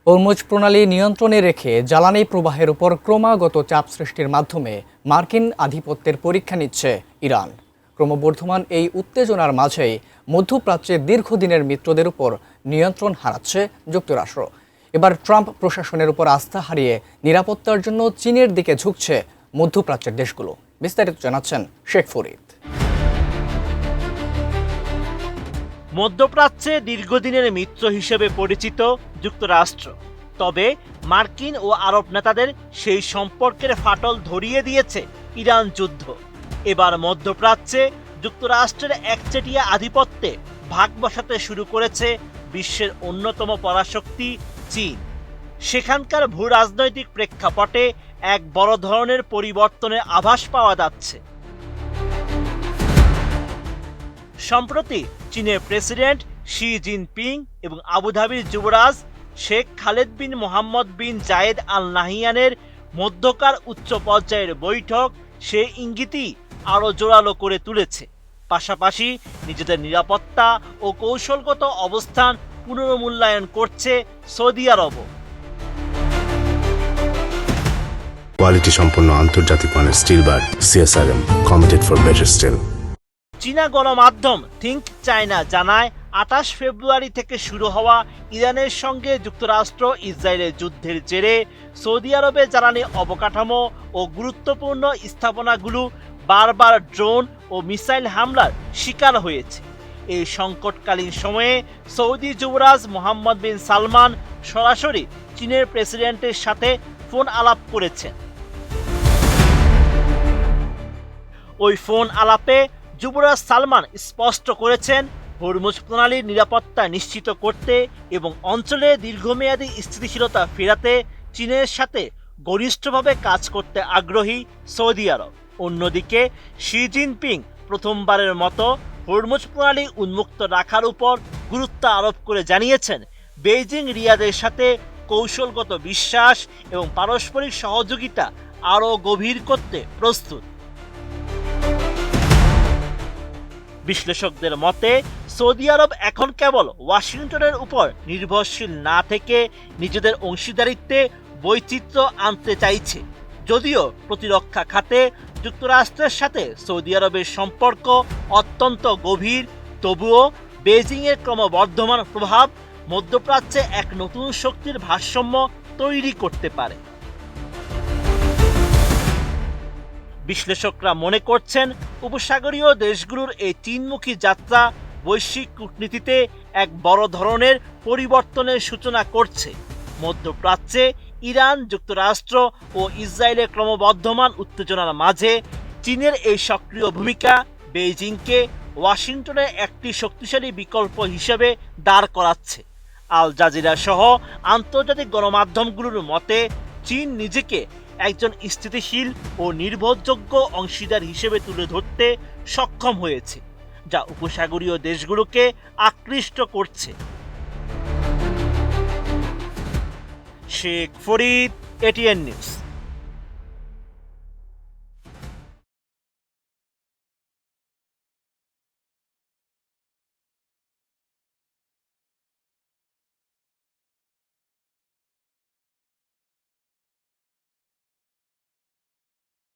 Hormuz প্রণালী নিয়ন্ত্রণে রেখে জ্বালানি প্রবাহের উপর ক্রমাগত চাপ সৃষ্টির মাধ্যমে মার্কিন আধিপত্যের পরীক্ষা নিচ্ছে ইরান। ক্রমবর্ধমান এই উত্তেজনার মাঝেই মধ্যপ্রাচ্যের দীর্ঘদিনের মিত্রদের উপর নিয়ন্ত্রণ হারাচ্ছে যুক্তরাষ্ট্র। এবার ট্রাম্প প্রশাসনের উপর আস্থা হারিয়ে নিরাপত্তার জন্য চীনের দিকে ঝুঁকছে মধ্যপ্রাচ্যের দেশগুলো। বিস্তারিত জানাচ্ছেন শেখ ফরিদ। মধ্যপ্রাচ্যে দীর্ঘদিনের মিত্র হিসেবে পরিচিত যুক্তরাষ্ট্র, তবে মার্কিন ও আরব নেতাদের সেই সম্পর্কের ফাটল ধরিয়ে দিয়েছে ইরান যুদ্ধ। এবার মধ্যপ্রাচ্যে যুক্তরাষ্ট্রের একচেটিয়া আধিপত্যে ভাগ বসাতে শুরু করেছে বিশ্বের অন্যতম পরাশক্তি চীন। সেখানকার ভূ রাজনৈতিক প্রেক্ষাপটে এক বড় ধরনের পরিবর্তনের আভাস পাওয়া যাচ্ছে। সম্প্রতি চীনের প্রেসিডেন্ট শি জিনপিং এবং আবুধাবির যুবরাজ শেখ খালেদ বিন মোহাম্মদ বিন জায়েদ আল নাহিয়ানের মধ্যকার উচ্চ পর্যায়ের বৈঠক সে ইঙ্গিতই আরও জোরালো করে তুলেছে। পাশাপাশি নিজেদের নিরাপত্তা ও কৌশলগত অবস্থান পুনর্মূল্যায়ন করছে সৌদি আরবও। কোয়ালিটি সম্পন্ন আন্তর্জাতিক মানের still bar CSRM, committed for better still. চীনা গণমাধ্যম থিংক চায়না জানায় 28 ফেব্রুয়ারি থেকে শুরু হওয়া ইরানের সঙ্গে যুক্তরাষ্ট্র ইসরায়েলের যুদ্ধের জেরে সৌদি আরবে জ্বালানি অবকাঠামো ও গুরুত্বপূর্ণ স্থাপনাগুলো বারবার ড্রোন ও মিসাইল হামলার শিকার হয়েছে। এই সংকটকালীন সময়ে সৌদি যুবরাজ মোহাম্মদ বিন সালমান সরাসরি চীনের প্রেসিডেন্টের সাথে ফোন আলাপ করেছেন। ওই ফোন আলাপে যুবরাজ সালমান স্পষ্ট করেছেন হরমুজ প্রণালীর নিরাপত্তা নিশ্চিত করতে এবং অঞ্চলে দীর্ঘমেয়াদী স্থিতিশীলতা ফেরাতে চীনের সাথে ঘনিষ্ঠভাবে কাজ করতে আগ্রহী সৌদি আরব। অন্যদিকে শি জিনপিং প্রথমবারের মতো হরমুজ প্রণালী উন্মুক্ত রাখার উপর গুরুত্ব আরোপ করে জানিয়েছেন বেইজিং রিয়াদের সাথে কৌশলগত বিশ্বাস এবং পারস্পরিক সহযোগিতা আরও গভীর করতে প্রস্তুত। বিশ্লেষকদের মতে সৌদি আরব এখন কেবল ওয়াশিংটনের উপর নির্ভরশীল না থেকে নিজেদের অংশীদারিত্বে বৈচিত্র্য আনতে চাইছে। যদিও প্রতিরক্ষা খাতে যুক্তরাষ্ট্রের সাথে সৌদি আরবের সম্পর্ক অত্যন্ত গভীর, তবুও বেইজিংয়ের ক্রমবর্ধমান প্রভাব মধ্যপ্রাচ্যে এক নতুন শক্তির ভারসাম্য তৈরি করতে পারে। বিশ্লেষকরা মনে করছেন উপসাগরীয় দেশগুলোর এই চীনমুখী যাত্রা বৈশ্বিক কূটনীতিতে এক বড় ধরনের পরিবর্তনের সূচনা করছে। মধ্যপ্রাচ্যে ইরান, যুক্তরাষ্ট্র ও ইসরায়েলের ক্রমবর্ধমান উত্তেজনার মাঝে চীনের এই সক্রিয় ভূমিকা বেইজিংকে ওয়াশিংটনের একটি শক্তিশালী বিকল্প হিসেবে দাঁড় করাচ্ছে। আল জাজিরা সহ আন্তর্জাতিক গণমাধ্যমগুলোর মতে চীন নিজেকে একজন স্থিতিশীল ও নির্ভরযোগ্য অংশীদার হিসেবে তুলে ধরতে সক্ষম হয়েছে, যা উপসাগরীয় দেশগুলোকে আকৃষ্ট করছে। Sheikh Farid, ATN news.